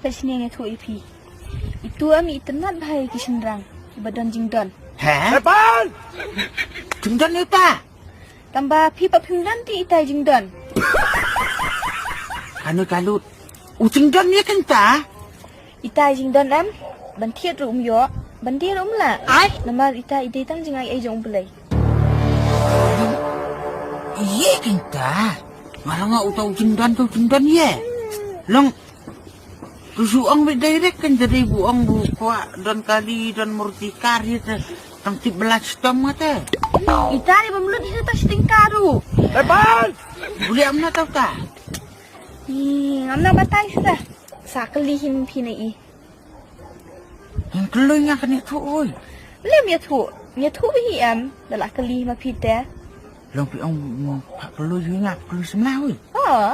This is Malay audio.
Pesnya tu ipi. Itu ami tenat bahaya kisendang. Badan jingdon. Hả? Chúng ta nếu ta Tambah pi papimdan ti itai jingdon. Ano kalut Ucing dan ya kan ta Itai jingdon am. Bantiat rum yo. Bantiat rum lah. Ai Nama itai ide tam jingai ai jong belai. Iya kan ta Malah nga utau ucing dan ya Long Kusuang direct kan dari buang buka dan kali dan murtikari tang 11 tom mata. Itai pemlut itu tak setingkaru. Boleh amna tau ta? Amna batai sudah. Sakelihin pinai. Yang keluarnya kan itu oi. Boleh mia tu bihi am. Dalam kelih ma pita. Long pi ong pak perlu ingat perlu semelah oi. Oh.